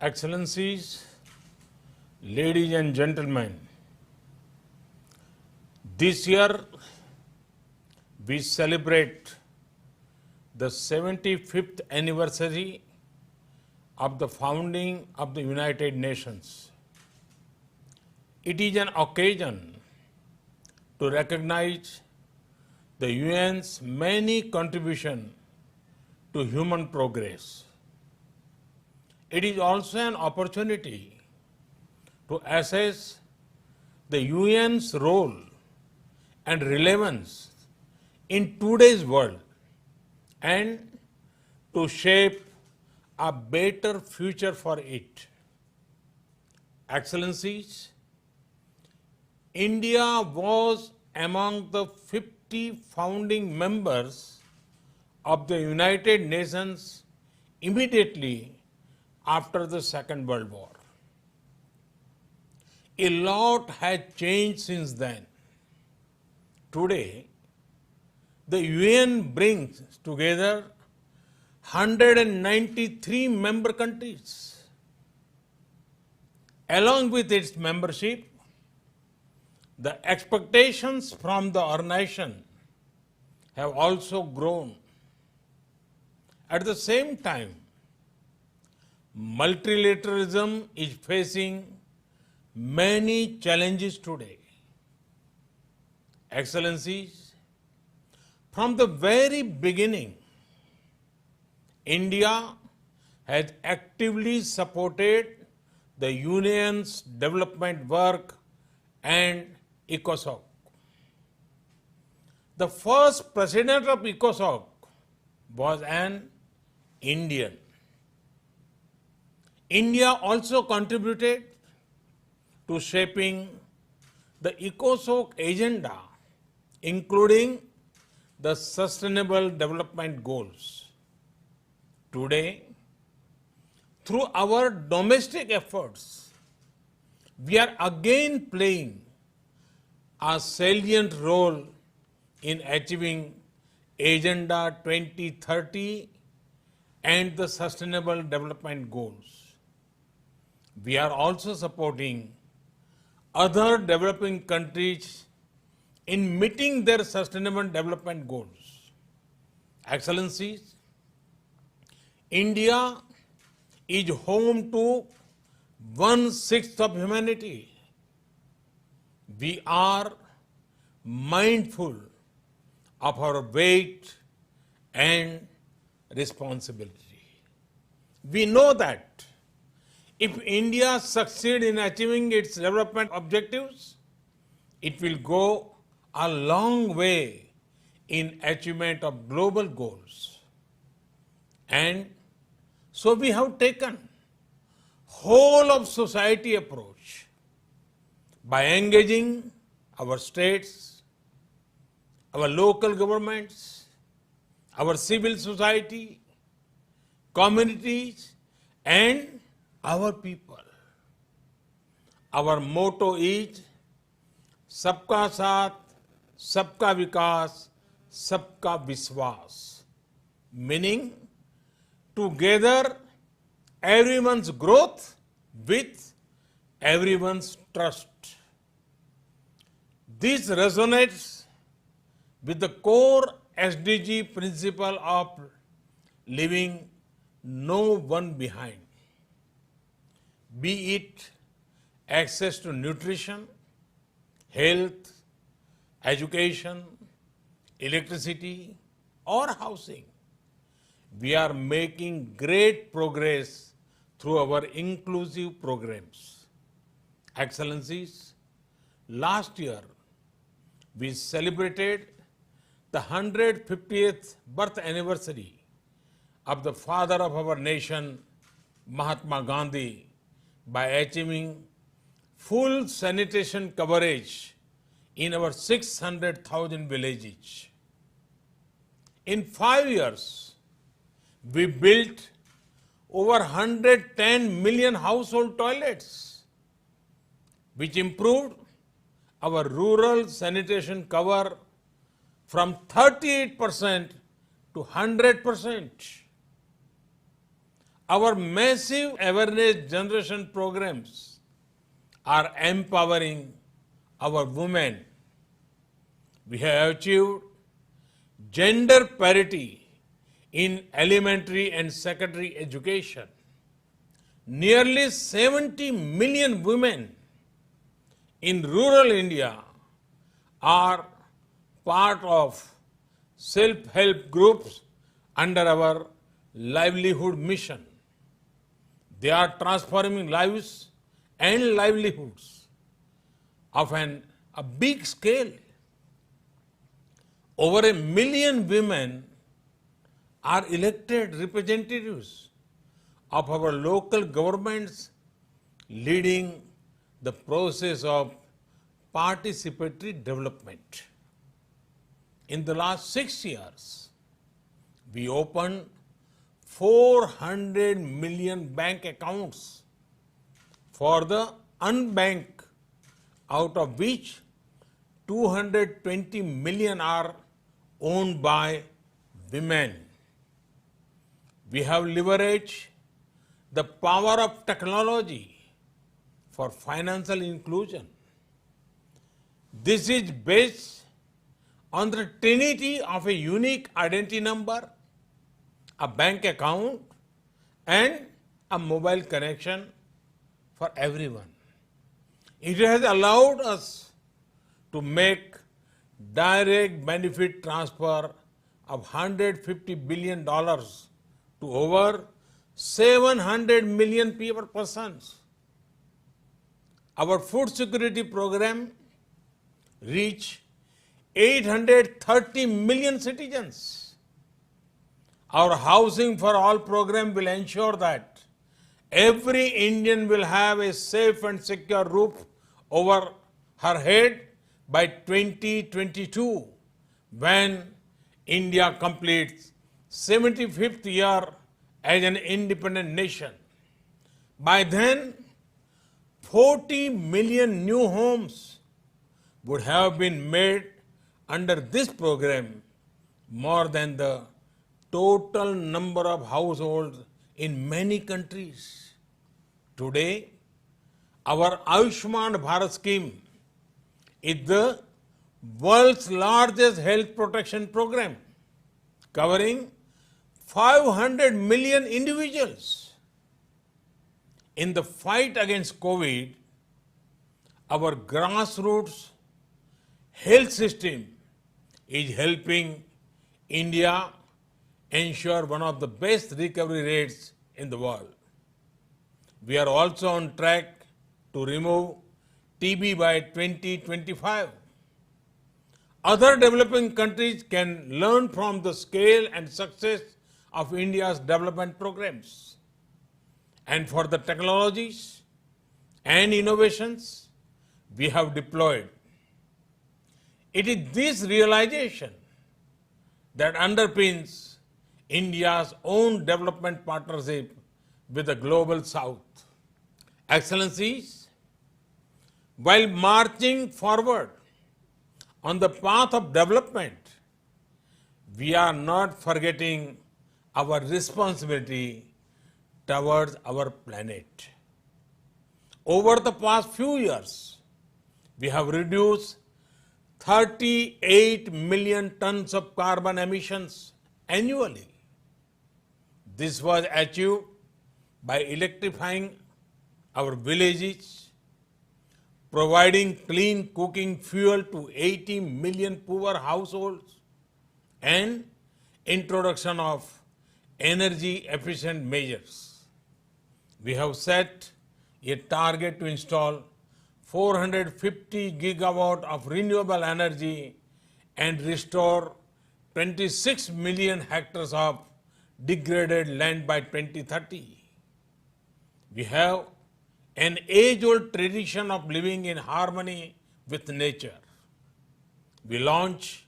Excellencies, ladies and gentlemen, this year we celebrate the 75th anniversary of the founding of the United Nations. It is an occasion to recognize the UN's many contributions to human progress. It is also an opportunity to assess the UN's role and relevance in today's world and to shape a better future for it. Excellencies, India was among the 50 founding members of the United Nations immediately after the Second World War. A lot has changed since then. Today, the UN brings together 193 member countries. Along with its membership, the expectations from the organization have also grown. At the same time, multilateralism is facing many challenges today. Excellencies, from the very beginning, India has actively supported the Union's development work and ECOSOC. The first president of ECOSOC was an Indian. India also contributed to shaping the ECOSOC agenda, including the Sustainable Development Goals. Today, through our domestic efforts, we are again playing a salient role in achieving Agenda 2030 and the Sustainable Development Goals. We are also supporting other developing countries in meeting their Sustainable Development Goals. Excellencies, India is home to 1/6 of humanity. We are mindful of our weight and responsibility. We know that if India succeeds in achieving its development objectives, it will go a long way in achievement of global goals. And so we have taken whole of society approach by engaging our states, our local governments, our civil society, communities, and our people. Our motto is Sabka Saath, Sabka Vikas, Sabka Vishwas, meaning together everyone's growth with everyone's trust. This resonates with the core SDG principle of leaving no one behind, be it access to nutrition, health, education, electricity, or housing. We are making great progress through our inclusive programs. Excellencies, last year we celebrated the 150th birth anniversary of the father of our nation, Mahatma Gandhi, by achieving full sanitation coverage in our 600,000 villages. In 5 years, we built over 110 million household toilets, which improved our rural sanitation cover from 38% to 100%. Our massive awareness generation programs are empowering our women. We have achieved gender parity in elementary and secondary education. Nearly 70 million women in rural India are part of self-help groups under our livelihood mission. They are transforming lives and livelihoods of a big scale. Over 1 million women are elected representatives of our local governments, leading the process of participatory development. In the last 6 years, we opened 400 million bank accounts for the unbanked, out of which 220 million are owned by women. We have leveraged the power of technology for financial inclusion. This is based on the trinity of a unique identity number, a bank account, and a mobile connection for everyone. It has allowed us to make direct benefit transfer of $150 billion to over 700 million persons. Our food security program reached 830 million citizens. Our Housing for All program will ensure that every Indian will have a safe and secure roof over her head by 2022, when India completes 75th year as an independent nation. By then, 40 million new homes would have been made under this program, more than the total number of households in many countries. Today, our Ayushman Bharat scheme is the world's largest health protection program, covering 500 million individuals. In the fight against COVID, our grassroots health system is helping India ensure one of the best recovery rates in the world. We are also on track to remove TB by 2025. Other developing countries can learn from the scale and success of India's development programs. And for the technologies and innovations we have deployed, it is this realization that underpins India's own development partnership with the Global South. Excellencies, while marching forward on the path of development, we are not forgetting our responsibility towards our planet. Over the past few years, we have reduced 38 million tons of carbon emissions annually. This was achieved by electrifying our villages, providing clean cooking fuel to 80 million poor households, and introduction of energy efficient measures. We have set a target to install 450 gigawatt of renewable energy and restore 26 million hectares of degraded land by 2030. We have an age-old tradition of living in harmony with nature. We launched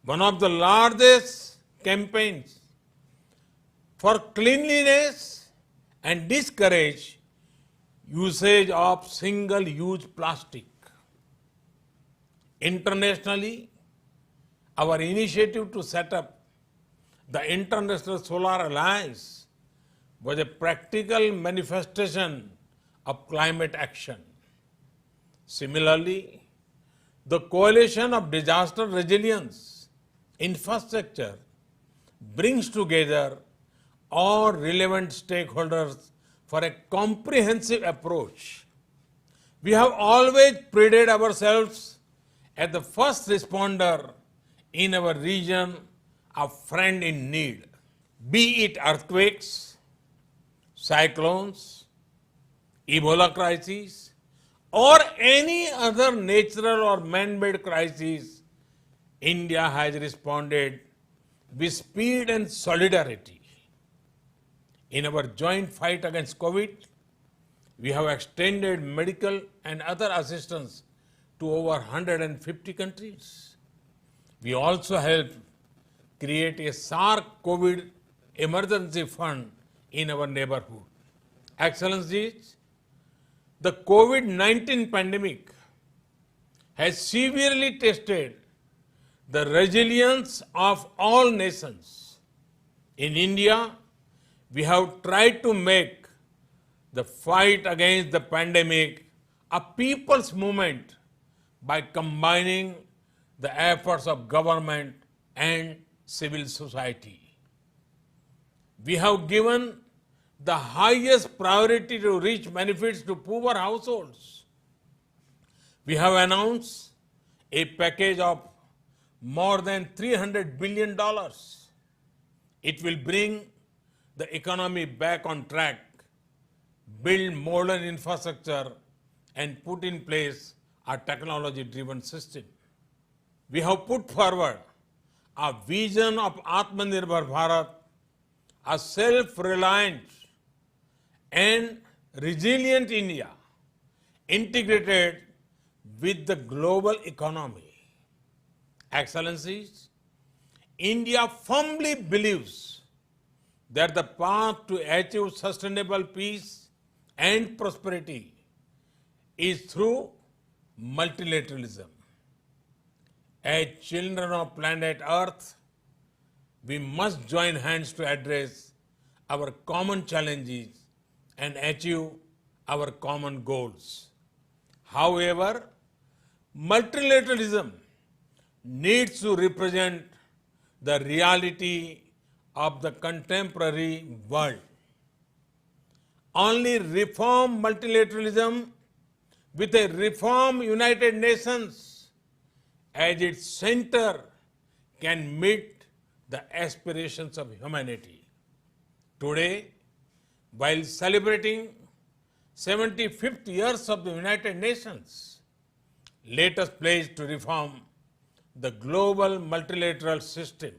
one of the largest campaigns for cleanliness and discourage usage of single-use plastic. Internationally, our initiative to set up the International Solar Alliance was a practical manifestation of climate action. Similarly, the coalition of disaster resilience infrastructure brings together all relevant stakeholders for a comprehensive approach. We have always prided ourselves as the first responder in our region, a friend in need. Be it earthquakes, cyclones, Ebola crises, or any other natural or man-made crisis, India has responded with speed and solidarity. In our joint fight against COVID, we have extended medical and other assistance to over 150 countries. We also helped create a SARC COVID emergency fund in our neighborhood. Excellencies, the COVID-19 pandemic has severely tested the resilience of all nations. In India, we have tried to make the fight against the pandemic a people's movement by combining the efforts of government and civil society. We have given the highest priority to reach benefits to poor households. We have announced a package of more than $300 billion. It will bring the economy back on track, build modern infrastructure, and put in place a technology-driven system. We have put forward a vision of Atmanirbhar Bharat, a self-reliant and resilient India integrated with the global economy. Excellencies, India firmly believes that the path to achieve sustainable peace and prosperity is through multilateralism. As children of planet Earth, we must join hands to address our common challenges and achieve our common goals. However, multilateralism needs to represent the reality of the contemporary world. Only reform multilateralism with a reform United Nations as its center can meet the aspirations of humanity. Today, while celebrating 75th years of the United Nations, let us pledge to reform the global multilateral system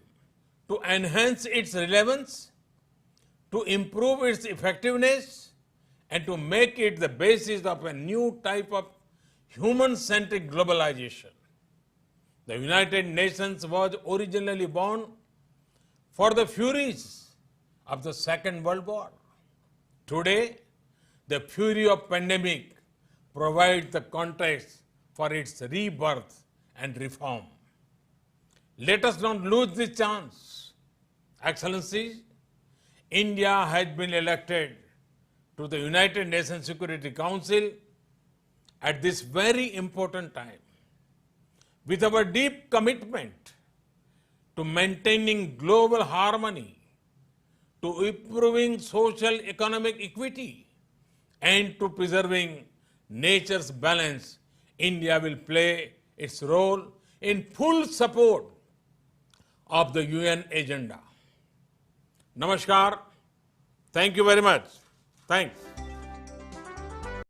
to enhance its relevance, to improve its effectiveness, and to make it the basis of a new type of human-centric globalization. The United Nations was originally born for the furies of the Second World War. Today, the fury of pandemic provides the context for its rebirth and reform. Let us not lose this chance. Excellencies, India has been elected to the United Nations Security Council at this very important time. With our deep commitment to maintaining global harmony, to improving social economic equity, and to preserving nature's balance, India will play its role in full support of the UN agenda. Namaskar. Thank you very much. Thanks.